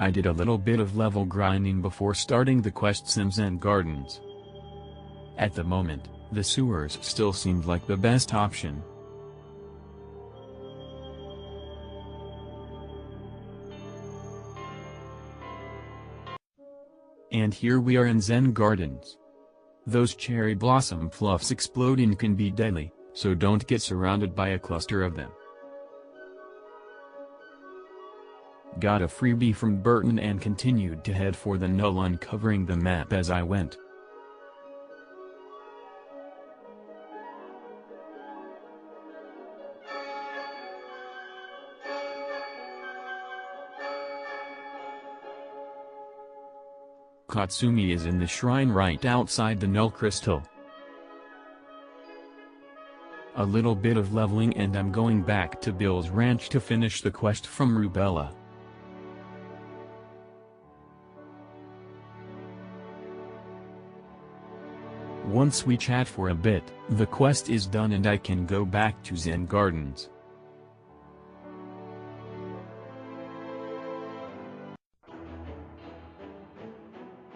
I did a little bit of level grinding before starting the quests in Zen Gardens. At the moment, the sewers still seemed like the best option. And here we are in Zen Gardens. Those cherry blossom fluffs exploding can be deadly, so don't get surrounded by a cluster of them. Got a freebie from Burton and continued to head for the null, uncovering the map as I went. Katsumi is in the shrine right outside the null crystal. A little bit of leveling and I'm going back to Bill's ranch to finish the quest from Rubella. Once we chat for a bit, the quest is done and I can go back to Zen Gardens.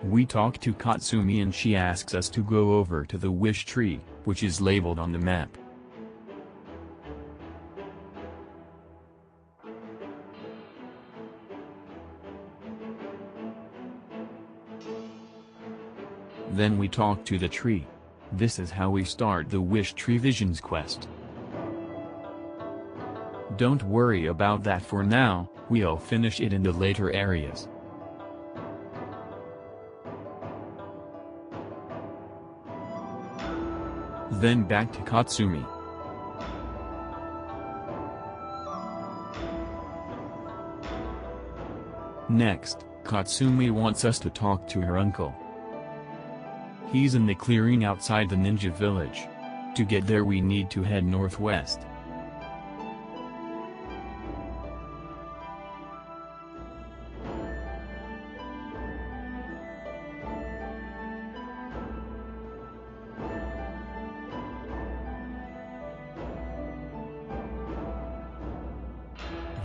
We talk to Katsumi and she asks us to go over to the wish tree, which is labeled on the map. Then we talk to the tree. This is how we start the Wish Tree Visions quest. Don't worry about that for now, we'll finish it in the later areas. Then back to Katsumi. Next, Katsumi wants us to talk to her uncle. He's in the clearing outside the ninja village. To get there we need to head northwest.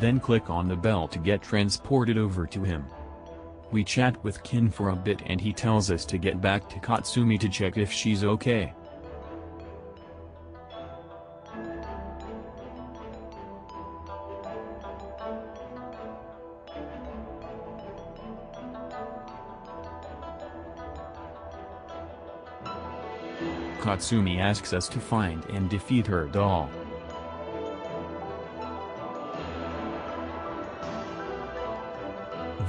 Then click on the bell to get transported over to him. We chat with Kin for a bit and he tells us to get back to Katsumi to check if she's okay. Katsumi asks us to find and defeat her doll.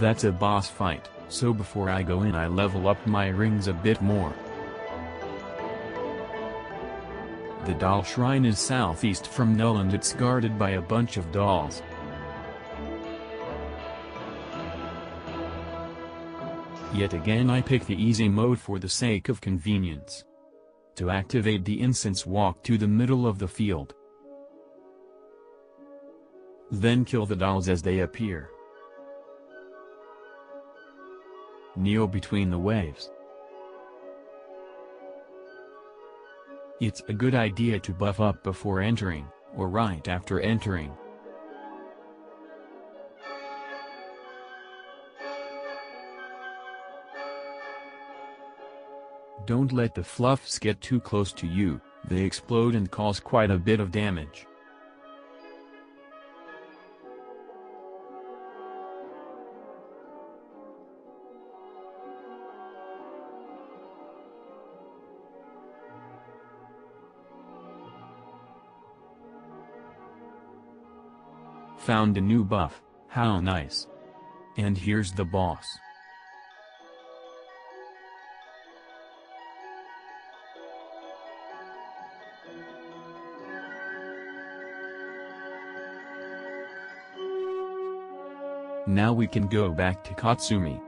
That's a boss fight, so before I go in I level up my rings a bit more. The doll shrine is southeast from Null and it's guarded by a bunch of dolls. Yet again I pick the easy mode for the sake of convenience. To activate the incense, walk to the middle of the field. Then kill the dolls as they appear. Kneel between the waves. It's a good idea to buff up before entering, or right after entering. Don't let the fluffs get too close to you, they explode and cause quite a bit of damage. Found a new buff, how nice. And here's the boss. Now we can go back to Katsumi.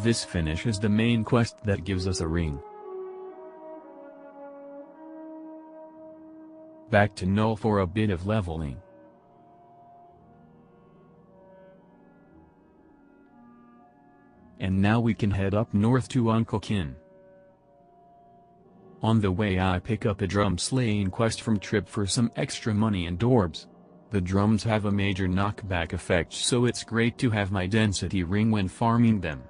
This finishes the main quest that gives us a ring. Back to Null for a bit of leveling. And now we can head up north to Uncle Kin. On the way I pick up a drum slaying quest from Trip for some extra money and orbs. The drums have a major knockback effect, so it's great to have my density ring when farming them.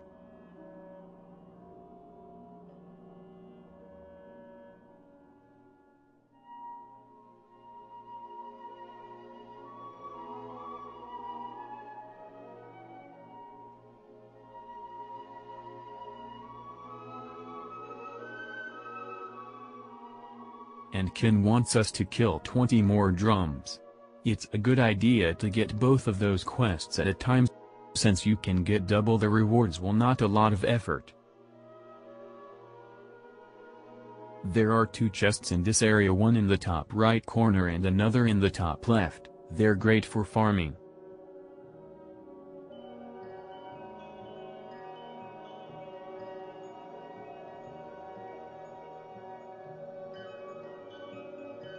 And Kin wants us to kill 20 more drums. It's a good idea to get both of those quests at a time, since you can get double the rewards while not a lot of effort. There are 2 chests in this area, one in the top right corner and another in the top left. They're great for farming.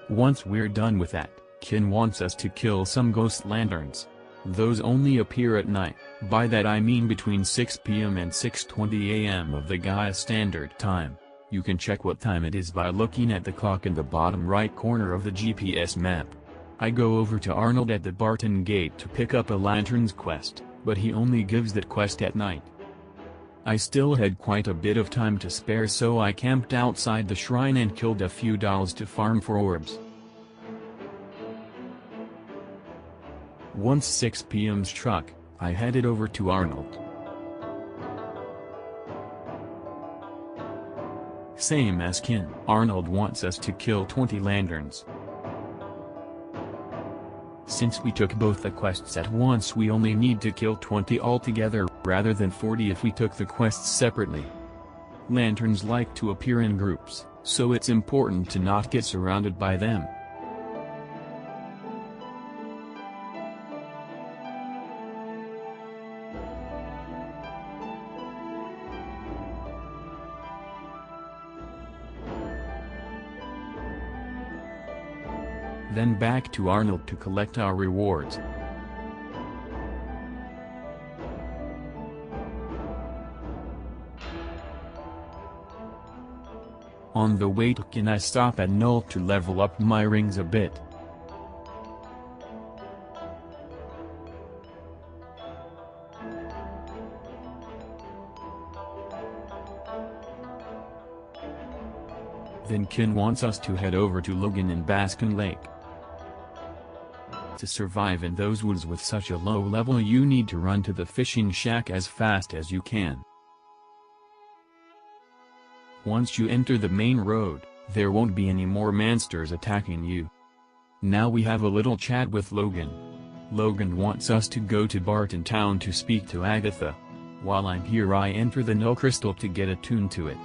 Once we're done with that, Kin wants us to kill some ghost lanterns. Those only appear at night. By that I mean between 6 p.m. and 6:20 a.m. of the Gaia Standard Time. You can check what time it is by looking at the clock in the bottom right corner of the GPS map. I go over to Arnold at the Barton Gate to pick up a lanterns quest, but he only gives that quest at night. I still had quite a bit of time to spare, so I camped outside the shrine and killed a few dolls to farm for orbs. Once 6 p.m. struck, I headed over to Arnold. Same as Kin, Arnold wants us to kill 20 lanterns. Since we took both the quests at once, we only need to kill 20 altogether, rather than 40 if we took the quests separately. Lanterns like to appear in groups, so it's important to not get surrounded by them. Then back to Arnold to collect our rewards. On the way to Kin, I stop at Null to level up my rings a bit. Then Kin wants us to head over to Logan and Baskin Lake. To survive in those woods with such a low level, you need to run to the fishing shack as fast as you can. Once you enter the main road, there won't be any more monsters attacking you. Now we have a little chat with Logan. Logan wants us to go to Barton Town to speak to Agatha. While I'm here, I enter the Null Crystal to get attuned to it.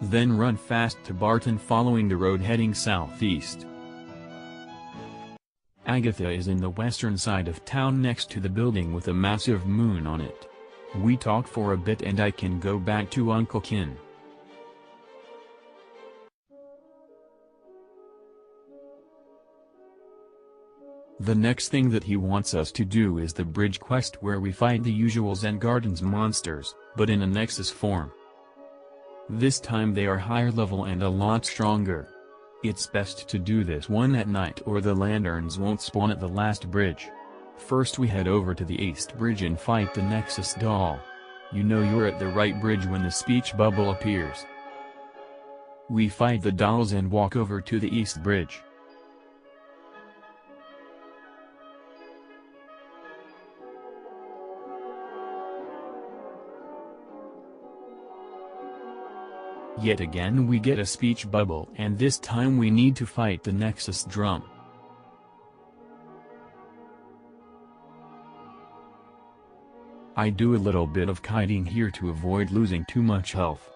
Then run fast to Barton, following the road heading southeast. Agatha is in the western side of town next to the building with a massive moon on it. We talk for a bit and I can go back to Uncle Kin. The next thing that he wants us to do is the bridge quest, where we fight the usual Zen Gardens monsters, but in a Nexus form. This time they are higher level and a lot stronger. It's best to do this one at night or the lanterns won't spawn at the last bridge. First we head over to the east bridge and fight the Nexus doll. You know you're at the right bridge when the speech bubble appears. We fight the dolls and walk over to the east bridge. Yet again we get a speech bubble, and this time we need to fight the Nexus drum. I do a little bit of kiting here to avoid losing too much health.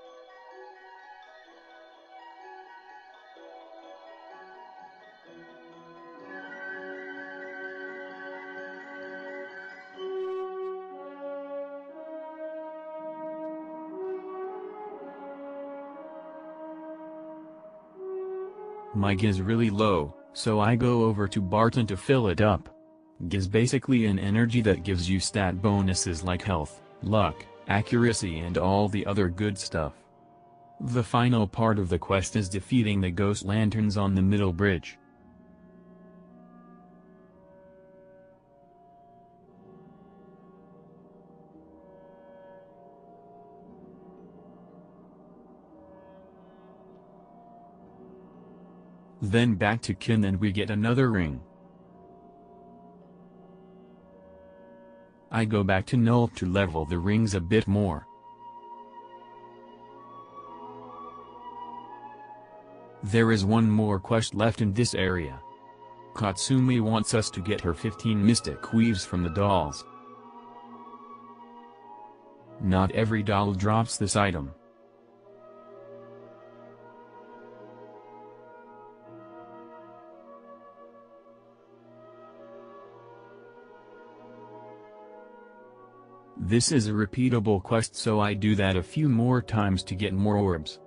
My G is really low, so I go over to Barton to fill it up. G is basically an energy that gives you stat bonuses like health, luck, accuracy and all the other good stuff. The final part of the quest is defeating the ghost lanterns on the middle bridge. Then back to Kin and we get another ring. I go back to Null to level the rings a bit more. There is one more quest left in this area. Katsumi wants us to get her 15 mystic weaves from the dolls. Not every doll drops this item. This is a repeatable quest, so I do that a few more times to get more orbs.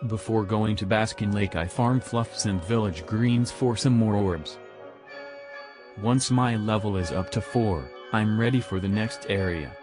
Before going to Baskin Lake I farm fluffs and village greens for some more orbs. Once my level is up to 4, I'm ready for the next area.